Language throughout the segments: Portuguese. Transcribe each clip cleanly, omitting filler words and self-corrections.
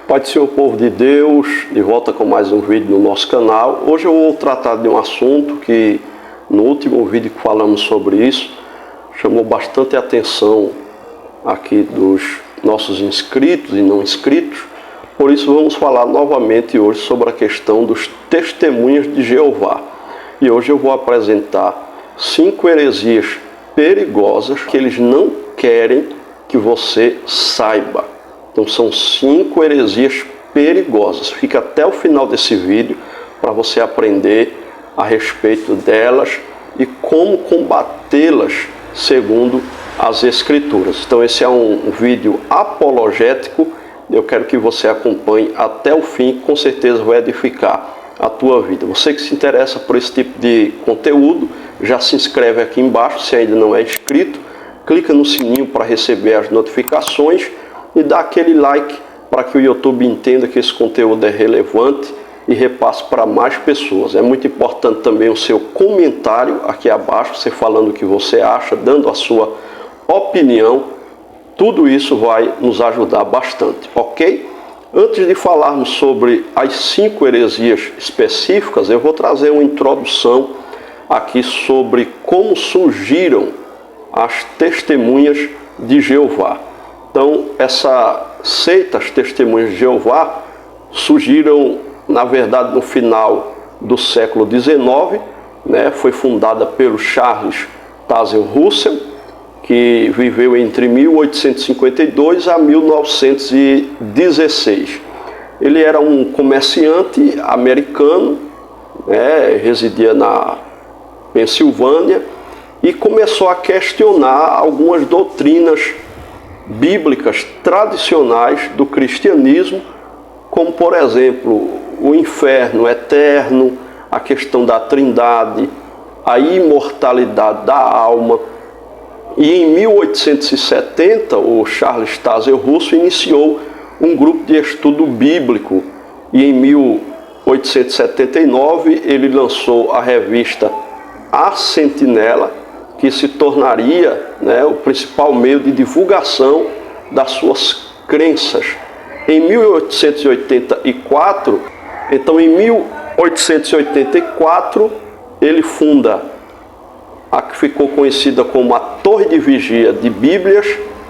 Pai do Senhor, povo de Deus, de volta com mais um vídeo no nosso canal. Hoje eu vou tratar de um assunto que no último vídeo que falamos sobre isso chamou bastante atenção aqui dos nossos inscritos e não inscritos. Por isso vamos falar novamente hoje sobre a questão dos testemunhas de Jeová. E hoje eu vou apresentar 5 heresias perigosas que eles não querem que você saiba. Então são 5 heresias perigosas. Fica até o final desse vídeo para você aprender a respeito delas e como combatê-las segundo as Escrituras. Então esse é um vídeo apologético. Eu quero que você acompanhe até o fim, com certeza vai edificar a tua vida. Você que se interessa por esse tipo de conteúdo, já se inscreve aqui embaixo, se ainda não é inscrito, clica no sininho para receber as notificações e dá aquele like para que o YouTube entenda que esse conteúdo é relevante e repasse para mais pessoas. É muito importante também o seu comentário aqui abaixo, você falando o que você acha, dando a sua opinião. Tudo isso vai nos ajudar bastante, ok? Antes de falarmos sobre as 5 heresias específicas, eu vou trazer uma introdução aqui sobre como surgiram as testemunhas de Jeová. Então, essa seita, as testemunhas de Jeová, surgiram, na verdade, no final do século XIX, né? Foi fundada pelo Charles Taze Russell, que viveu entre 1852 a 1916. Ele era um comerciante americano, né, residia na Pensilvânia, e começou a questionar algumas doutrinas bíblicas tradicionais do cristianismo, como, por exemplo, o inferno eterno, a questão da trindade, a imortalidade da alma. E em 1870, o Charles Taze Russell iniciou um grupo de estudo bíblico. E em 1879, ele lançou a revista A Sentinela, que se tornaria, né, o principal meio de divulgação das suas crenças. Em 1884, então em 1884, ele funda a que ficou conhecida como a Torre de Vigia de Bíblias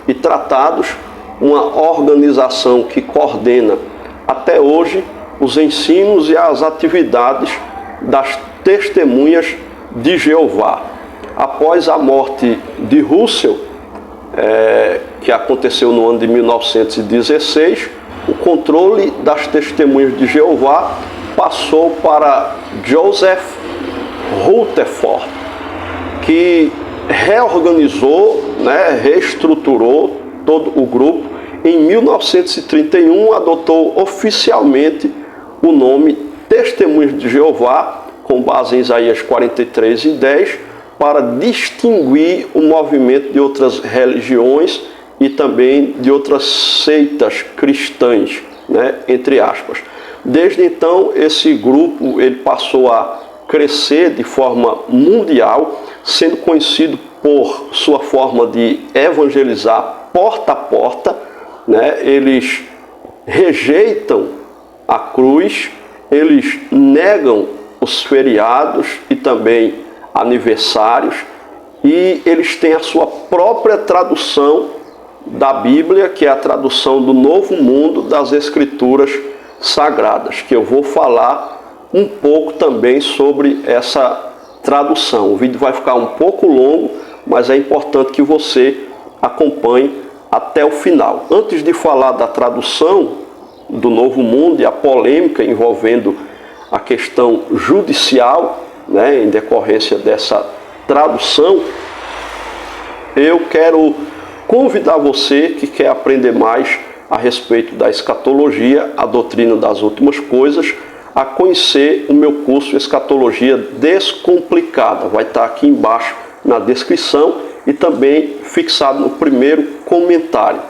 e Tratados, uma organização que coordena até hoje os ensinos e as atividades das testemunhas de Jeová. Após a morte de Russell, que aconteceu no ano de 1916, o controle das testemunhas de Jeová passou para Joseph Rutherford, que reorganizou, né, reestruturou todo o grupo. Em 1931, adotou oficialmente o nome Testemunhas de Jeová, com base em Isaías 43:10, para distinguir o movimento de outras religiões e também de outras seitas cristãs, né, entre aspas. Desde então, esse grupo ele passou a crescer de forma mundial, sendo conhecido por sua forma de evangelizar porta a porta, né? Eles rejeitam a cruz, eles negam os feriados e também aniversários, e eles têm a sua própria tradução da Bíblia, que é a tradução do Novo Mundo das Escrituras Sagradas, que eu vou falar um pouco também sobre essa tradução. O vídeo vai ficar um pouco longo, mas é importante que você acompanhe até o final. Antes de falar da tradução do Novo Mundo e a polêmica envolvendo a questão judicial, né, em decorrência dessa tradução, eu quero convidar você que quer aprender mais a respeito da escatologia, a doutrina das últimas coisas, a conhecer o meu curso Escatologia Descomplicada. Vai estar aqui embaixo na descrição e também fixado no primeiro comentário.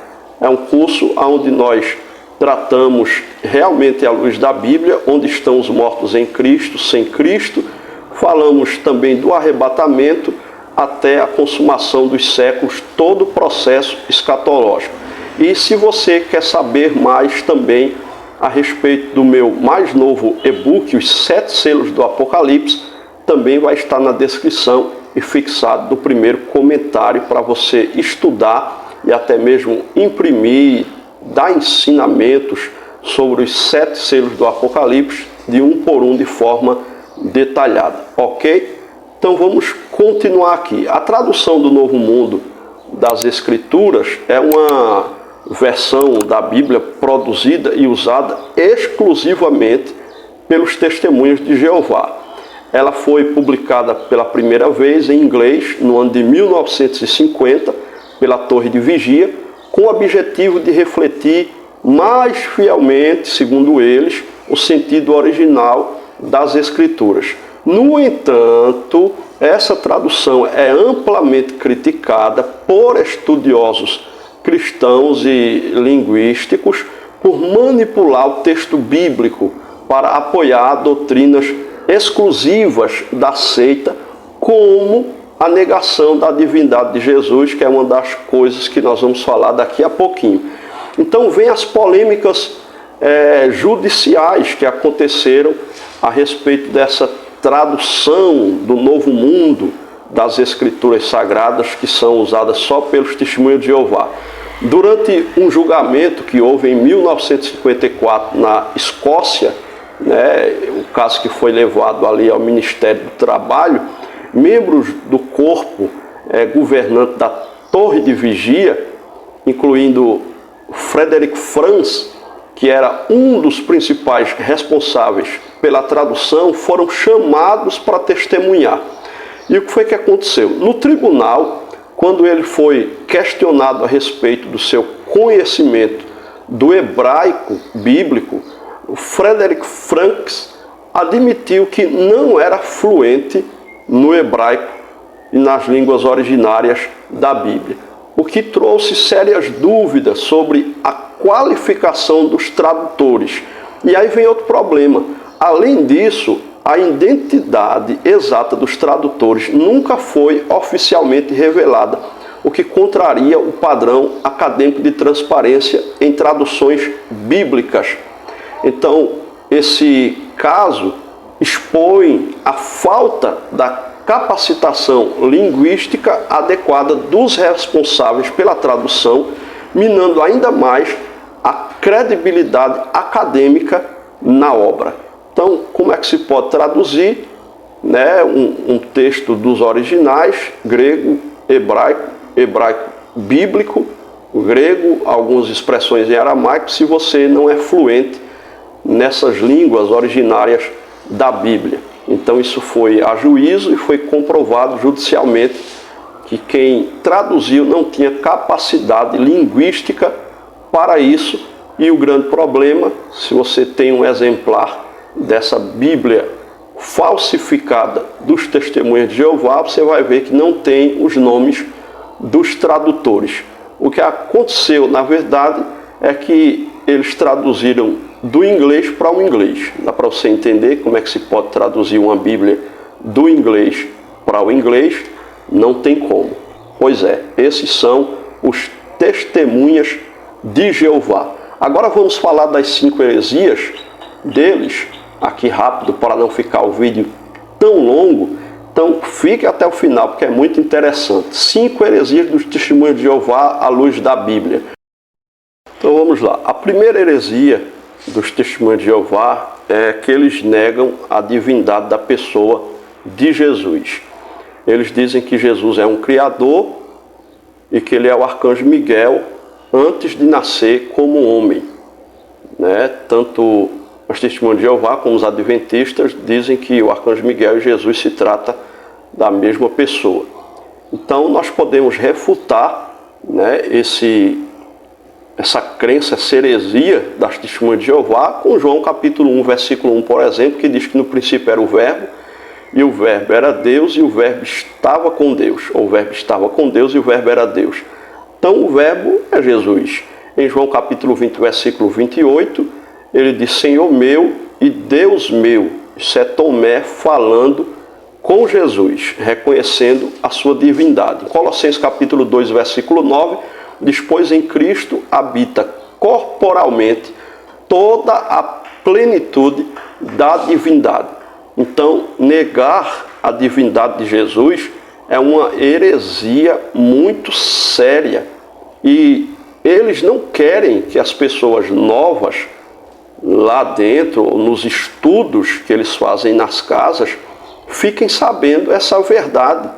É um curso onde nós tratamos realmente à luz da Bíblia, onde estão os mortos em Cristo, sem Cristo. Falamos também do arrebatamento até a consumação dos séculos, todo o processo escatológico. E se você quer saber mais também a respeito do meu mais novo e-book, Os 7 Selos do Apocalipse, também vai estar na descrição e fixado no primeiro comentário para você estudar e até mesmo imprimir, dar ensinamentos sobre os 7 selos do Apocalipse, de um por um, de forma detalhada, ok? Então vamos continuar aqui. A tradução do Novo Mundo das Escrituras é uma versão da Bíblia produzida e usada exclusivamente pelos Testemunhas de Jeová. Ela foi publicada pela primeira vez em inglês no ano de 1950 pela Torre de Vigia, com o objetivo de refletir mais fielmente, segundo eles, o sentido original das Escrituras. No entanto, essa tradução é amplamente criticada por estudiosos cristãos e linguísticos por manipular o texto bíblico para apoiar doutrinas exclusivas da seita, como a negação da divindade de Jesus, que é uma das coisas que nós vamos falar daqui a pouquinho. Então vem as polêmicas judiciais que aconteceram a respeito dessa tradução do Novo Mundo das Escrituras Sagradas, que são usadas só pelos Testemunhos de Jeová. Durante um julgamento que houve em 1954 na Escócia, o caso que foi levado ali ao Ministério do Trabalho, membros do corpo governante da Torre de Vigia, incluindo Frederick Franz, que era um dos principais responsáveis pela tradução, foram chamados para testemunhar. E o que foi que aconteceu? No tribunal, quando ele foi questionado a respeito do seu conhecimento do hebraico bíblico, o Frederick Franz admitiu que não era fluente no hebraico e nas línguas originárias da Bíblia, o que trouxe sérias dúvidas sobre a qualificação dos tradutores. E aí vem outro problema. Além disso, a identidade exata dos tradutores nunca foi oficialmente revelada, o que contraria o padrão acadêmico de transparência em traduções bíblicas. Então, esse caso expõe a falta da capacitação linguística adequada dos responsáveis pela tradução, minando ainda mais a credibilidade acadêmica na obra. Então, como é que se pode traduzir um texto dos originais, grego, hebraico bíblico, grego, algumas expressões em aramaico, se você não é fluente nessas línguas originárias da Bíblia? Então isso foi a juízo e foi comprovado judicialmente que quem traduziu não tinha capacidade linguística para isso. E o grande problema, se você tem um exemplar dessa Bíblia falsificada dos Testemunhas de Jeová, você vai ver que não tem os nomes dos tradutores. O que aconteceu, na verdade, é que eles traduziram do inglês para o inglês. Dá para você entender como é que se pode traduzir uma Bíblia do inglês para o inglês? Não tem como. Pois é, esses são os Testemunhas de Jeová. Agora vamos falar das 5 heresias deles, aqui rápido, para não ficar o vídeo tão longo. Então fique até o final, porque é muito interessante. 5 heresias dos Testemunhos de Jeová à luz da Bíblia. Então vamos lá. A primeira heresia dos Testemunhos de Jeová é que eles negam a divindade da pessoa de Jesus. Eles dizem que Jesus é um criador e que ele é o arcanjo Miguel antes de nascer como homem. Tanto os Testemunhos de Jeová como os adventistas dizem que o arcanjo Miguel e Jesus se trata da mesma pessoa. Então nós podemos refutar essa crença, essa heresia das Testemunhas de Jeová com João capítulo 1, versículo 1, por exemplo, que diz que no princípio era o Verbo, e o Verbo era Deus, e o Verbo estava com Deus, ou o Verbo estava com Deus e o Verbo era Deus. Então o Verbo é Jesus. Em João capítulo 20, versículo 28, ele diz: Senhor meu e Deus meu. Isso é Tomé falando com Jesus, reconhecendo a sua divindade. Colossenses capítulo 2, versículo 9, diz: Pois em Cristo habita corporalmente toda a plenitude da divindade. Então, negar a divindade de Jesus é uma heresia muito séria. E eles não querem que as pessoas novas, lá dentro, nos estudos que eles fazem nas casas, fiquem sabendo essa verdade,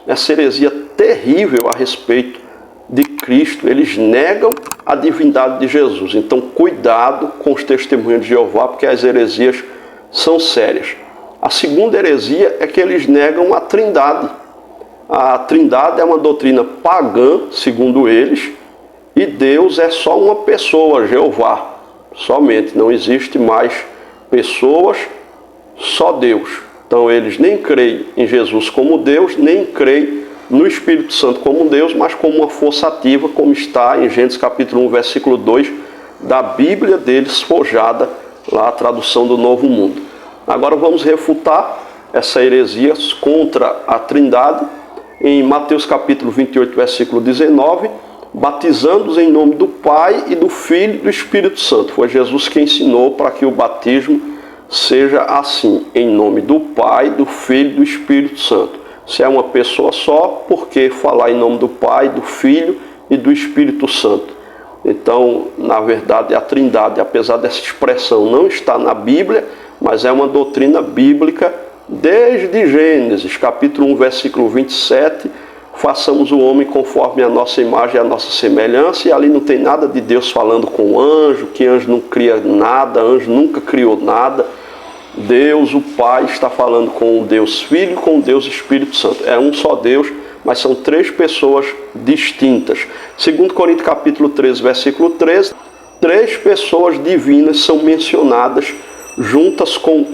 essa heresia terrível a respeito de Cristo. Eles negam a divindade de Jesus. Então, cuidado com os testemunhos de Jeová, porque as heresias são sérias. A segunda heresia é que eles negam a Trindade. A Trindade é uma doutrina pagã, segundo eles, e Deus é só uma pessoa, Jeová, somente. Não existe mais pessoas, só Deus. Então eles nem creem em Jesus como Deus, nem creem no Espírito Santo como Deus, mas como uma força ativa, como está em Gênesis capítulo 1, versículo 2, da Bíblia deles forjada, lá a tradução do Novo Mundo. Agora vamos refutar essa heresia contra a Trindade, em Mateus capítulo 28, versículo 19, batizando-os em nome do Pai e do Filho e do Espírito Santo. Foi Jesus que ensinou para que o batismo seja assim, em nome do Pai, do Filho e do Espírito Santo. Se é uma pessoa só, por que falar em nome do Pai, do Filho e do Espírito Santo? Então, na verdade, a Trindade, apesar dessa expressão não estar na Bíblia, mas é uma doutrina bíblica desde Gênesis, capítulo 1, versículo 27, façamos o homem conforme a nossa imagem e a nossa semelhança, e ali não tem nada de Deus falando com anjo, que anjo não cria nada, anjo nunca criou nada. Deus, o Pai, está falando com o Deus Filho e com o Deus Espírito Santo. É um só Deus, mas são três pessoas distintas. 2 Coríntios capítulo 13, versículo 13, três pessoas divinas são mencionadas juntas com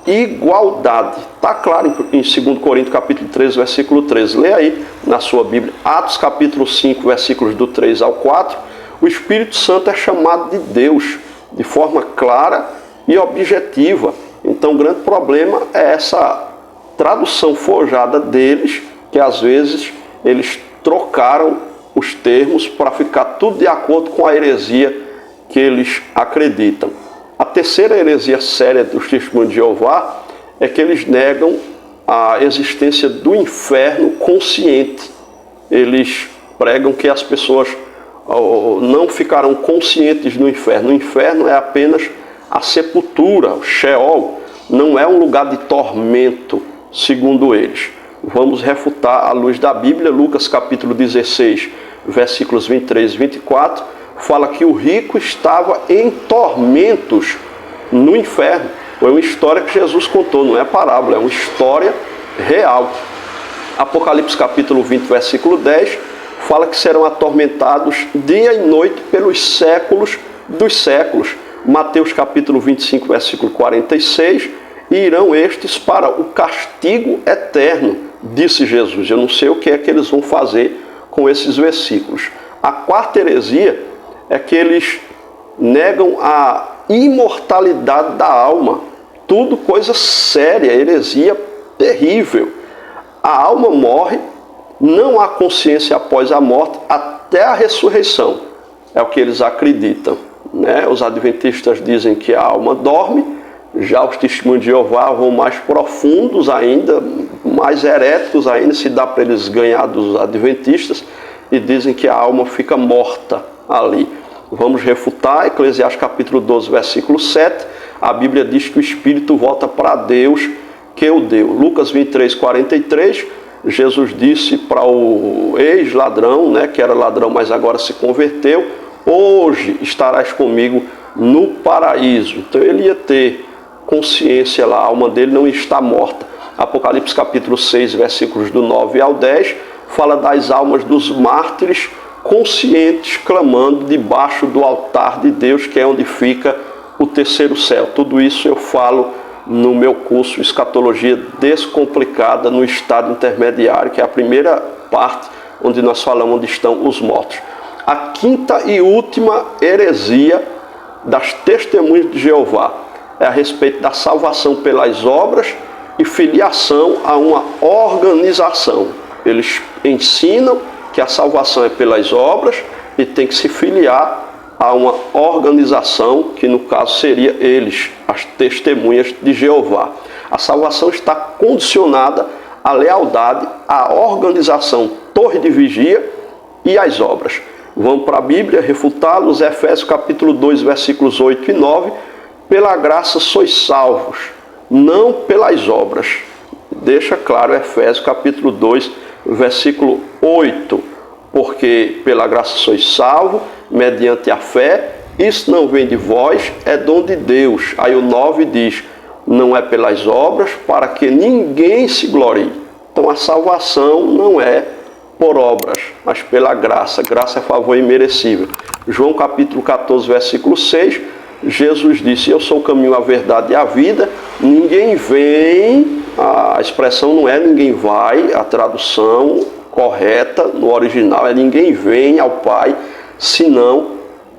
igualdade. Está claro em 2 Coríntios capítulo 13, versículo 13. Lê aí na sua Bíblia. Atos capítulo 5, versículos do 3 ao 4. O Espírito Santo é chamado de Deus de forma clara e objetiva. Então o grande problema é essa tradução forjada deles, que às vezes eles trocaram os termos para ficar tudo de acordo com a heresia que eles acreditam. A terceira heresia séria dos testemunhos de Jeová é que eles negam a existência do inferno consciente. Eles pregam que as pessoas não ficarão conscientes do inferno. O inferno é apenas a sepultura, o Sheol, não é um lugar de tormento, segundo eles. Vamos refutar à luz da Bíblia. Lucas capítulo 16, versículos 23 e 24, fala que o rico estava em tormentos no inferno. Foi uma história que Jesus contou, não é parábola, é uma história real. Apocalipse capítulo 20, versículo 10, fala que serão atormentados dia e noite pelos séculos dos séculos. Mateus capítulo 25, versículo 46, e irão estes para o castigo eterno, disse Jesus. Eu não sei o que é que eles vão fazer com esses versículos. A quarta heresia é que eles negam a imortalidade da alma. Tudo coisa séria, heresia terrível. A alma morre, não há consciência após a morte até a ressurreição. É o que eles acreditam, né? Os adventistas dizem que a alma dorme, já os testemunhos de Jeová vão mais profundos ainda, mais heréticos ainda, se dá para eles ganhar dos adventistas, e dizem que a alma fica morta ali. Vamos refutar Eclesiastes capítulo 12, versículo 7. A Bíblia diz que o Espírito volta para Deus que o deu. Lucas 23, 43, Jesus disse para o ex-ladrão, né, que era ladrão, mas agora se converteu: hoje estarás comigo no paraíso. Então ele ia ter consciência lá, a alma dele não está morta. Apocalipse capítulo 6, versículos do 9 ao 10, fala das almas dos mártires conscientes clamando debaixo do altar de Deus, que é onde fica o terceiro céu. Tudo isso eu falo no meu curso Escatologia Descomplicada no Estado Intermediário, que é a primeira parte onde nós falamos onde estão os mortos. A quinta e última heresia das testemunhas de Jeová é a respeito da salvação pelas obras e filiação a uma organização. Eles ensinam que a salvação é pelas obras e tem que se filiar a uma organização, que no caso seria eles, as testemunhas de Jeová. A salvação está condicionada à lealdade, à organização Torre de Vigia e às obras. Vamos para a Bíblia refutá-los, Efésios capítulo 2, versículos 8 e 9. Pela graça sois salvos, não pelas obras. Deixa claro Efésios capítulo 2, versículo 8. Porque pela graça sois salvos, mediante a fé, isso não vem de vós, é dom de Deus. Aí o 9 diz, não é pelas obras, para que ninguém se glorie. Então a salvação não é por obras, mas pela graça. Graça é favor imerecível. João capítulo 14, versículo 6, Jesus disse, eu sou o caminho, a verdade e a vida, ninguém vem, a expressão não é ninguém vai, a tradução correta no original é ninguém vem ao Pai, senão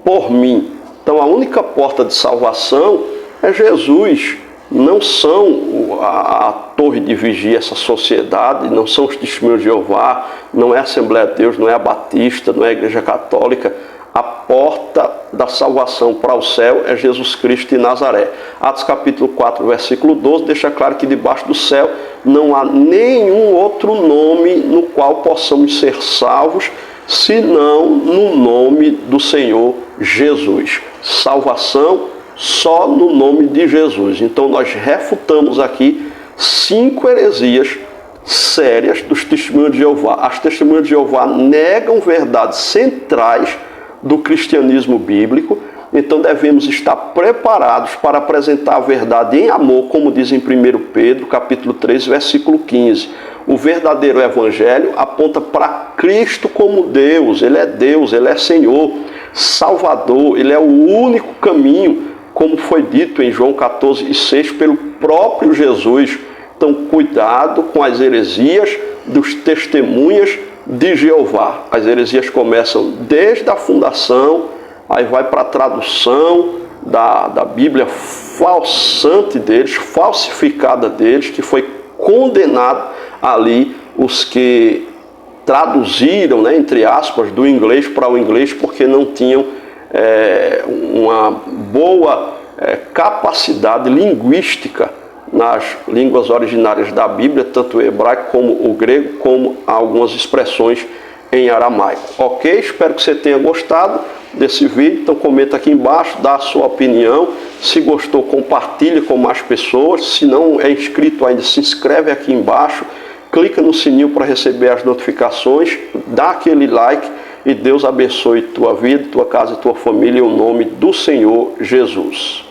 por mim. Então a única porta de salvação é Jesus. Não são a Torre de Vigia, essa sociedade, não são os testemunhos de Jeová, não é a Assembleia de Deus, não é a Batista, não é a Igreja Católica. A porta da salvação para o céu é Jesus Cristo de Nazaré. Atos capítulo 4, versículo 12, deixa claro que debaixo do céu não há nenhum outro nome no qual possamos ser salvos, senão no nome do Senhor Jesus. Salvação só no nome de Jesus. Então nós refutamos aqui 5 heresias sérias dos testemunhos de Jeová. As testemunhas de Jeová negam verdades centrais do cristianismo bíblico, então devemos estar preparados para apresentar a verdade em amor, como diz em 1 Pedro, capítulo 3, versículo 15. O verdadeiro evangelho aponta para Cristo como Deus, Ele é Senhor, Salvador, Ele é o único caminho, como foi dito em João 14, 6, pelo próprio Jesus. Então, cuidado com as heresias dos testemunhas de Jeová. As heresias começam desde a fundação, aí vai para a tradução da Bíblia falsante deles, falsificada deles, que foi condenado ali os que traduziram, né, entre aspas, do inglês para o inglês, porque não tinham uma boa capacidade linguística nas línguas originárias da Bíblia, tanto o hebraico como o grego, como algumas expressões em aramaico. Ok? Espero que você tenha gostado desse vídeo. Então comenta aqui embaixo, dá a sua opinião. Se gostou, compartilhe com mais pessoas. Se não é inscrito ainda, se inscreve aqui embaixo. Clica no sininho para receber as notificações. Dá aquele like e Deus abençoe tua vida, tua casa e tua família em nome do Senhor Jesus.